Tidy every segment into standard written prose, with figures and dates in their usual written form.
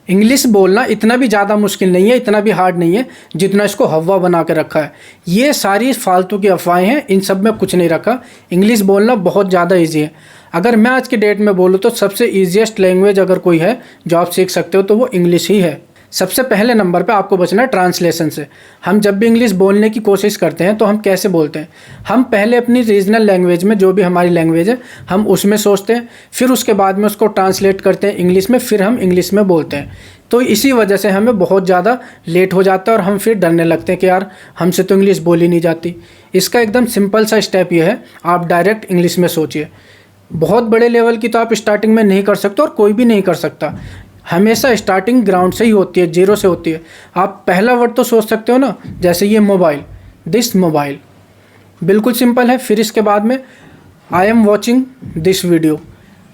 English बोलना इतना भी ज़्यादा मुश्किल नहीं है, इतना भी हार्ड नहीं है जितना इसको हवा बना के रखा है। ये सारी फालतू की अफवाहें हैं, इन सब में कुछ नहीं रखा। इंग्लिश बोलना बहुत ज़्यादा ईजी है। अगर मैं आज की डेट में बोलूँ तो सबसे ईजीएस्ट लैंग्वेज अगर कोई है जो आप सीख सकते हो तो वो इंग्लिश ही है। सबसे पहले नंबर पे आपको बचना है ट्रांसलेशन से। हम जब भी इंग्लिश बोलने की कोशिश करते हैं तो हम कैसे बोलते हैं, हम पहले अपनी रीजनल लैंग्वेज में, जो भी हमारी लैंग्वेज है, हम उसमें सोचते हैं, फिर उसके बाद में उसको ट्रांसलेट करते हैं इंग्लिश में, फिर हम इंग्लिश में बोलते हैं। तो इसी वजह से हमें बहुत ज़्यादा लेट हो जाता है और हम फिर डरने लगते हैं कि यार हमसे तो इंग्लिश बोली नहीं जाती। इसका एकदम सिंपल सा स्टेप ये है, आप डायरेक्ट इंग्लिश में सोचिए। बहुत बड़े लेवल की तो आप स्टार्टिंग में नहीं कर सकते और कोई भी नहीं कर सकता। हमेशा स्टार्टिंग ग्राउंड से ही होती है, जीरो से होती है। आप पहला वर्ड तो सोच सकते हो ना, जैसे ये मोबाइल, दिस मोबाइल, बिल्कुल सिंपल है। फिर इसके बाद में I am watching this video,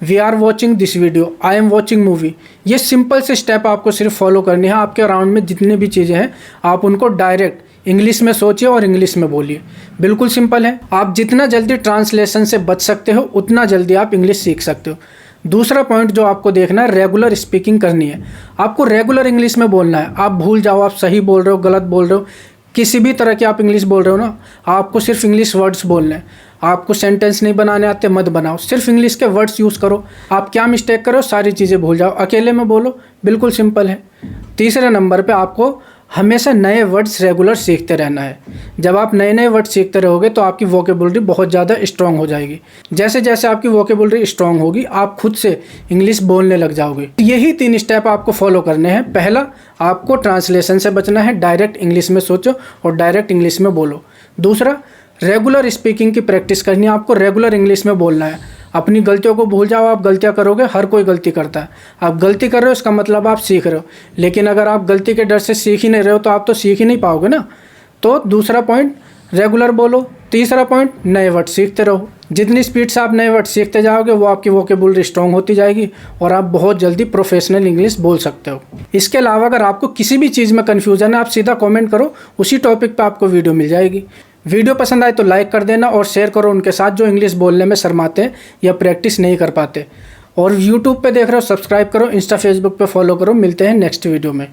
we are watching this video, I am watching movie. ये सिंपल से स्टेप आपको सिर्फ फॉलो करनी है। आपके अराउंड में जितनी भी चीज़ें हैं आप उनको डायरेक्ट इंग्लिश में सोचिए और इंग्लिश में बोलिए। बिल्कुल सिंपल है। आप जितना जल्दी ट्रांसलेशन से बच सकते हो उतना जल्दी आप इंग्लिश सीख सकते हो। दूसरा पॉइंट जो आपको देखना है, रेगुलर स्पीकिंग करनी है। आपको रेगुलर इंग्लिश में बोलना है। आप भूल जाओ आप सही बोल रहे हो गलत बोल रहे हो, किसी भी तरह की आप इंग्लिश बोल रहे हो ना, आपको सिर्फ इंग्लिश वर्ड्स बोलने हैं। आपको सेंटेंस नहीं बनाने आते मत बनाओ, सिर्फ इंग्लिश के वर्ड्स यूज़ करो। आप क्या मिस्टेक करो सारी चीज़ें भूल जाओ, अकेले में बोलो, बिल्कुल सिंपल है। तीसरे नंबर पे आपको हमेशा नए वर्ड्स रेगुलर सीखते रहना है। जब आप नए नए वर्ड सीखते रहोगे तो आपकी वोकेबुलरी बहुत ज़्यादा स्ट्रॉन्ग हो जाएगी। जैसे जैसे आपकी वोकेबुलरी स्ट्रॉन्ग होगी आप खुद से इंग्लिश बोलने लग जाओगे। यही 3 स्टेप आपको फॉलो करने हैं। पहला, आपको ट्रांसलेशन से बचना है, डायरेक्ट इंग्लिश में सोचो और डायरेक्ट इंग्लिश में बोलो। दूसरा, रेगुलर स्पीकिंग की प्रैक्टिस करनी है। आपको रेगुलर इंग्लिश में बोलना है। अपनी गलतियों को भूल जाओ। आप गलतियां करोगे, हर कोई गलती करता है। आप गलती कर रहे हो इसका मतलब आप सीख रहे हो, लेकिन अगर आप गलती के डर से सीख ही नहीं रहे हो तो आप तो सीख ही नहीं पाओगे ना। तो दूसरा पॉइंट, रेगुलर बोलो। तीसरा पॉइंट, नए वर्ड सीखते रहो। जितनी स्पीड से आप नए वर्ड सीखते जाओगे वो आपकी वोकेबुलरी स्ट्रॉन्ग होती जाएगी और आप बहुत जल्दी प्रोफेशनल इंग्लिश बोल सकते हो। इसके अलावा अगर आपको किसी भी चीज़ में कन्फ्यूजन है आप सीधा कमेंट करो, उसी टॉपिक पे आपको वीडियो मिल जाएगी। वीडियो पसंद आए तो लाइक कर देना और शेयर करो उनके साथ जो इंग्लिश बोलने में शर्माते हैं या प्रैक्टिस नहीं कर पाते। और यूट्यूब पे देख रहे हो सब्सक्राइब करो, इंस्टा फेसबुक पे फॉलो करो। मिलते हैं नेक्स्ट वीडियो में।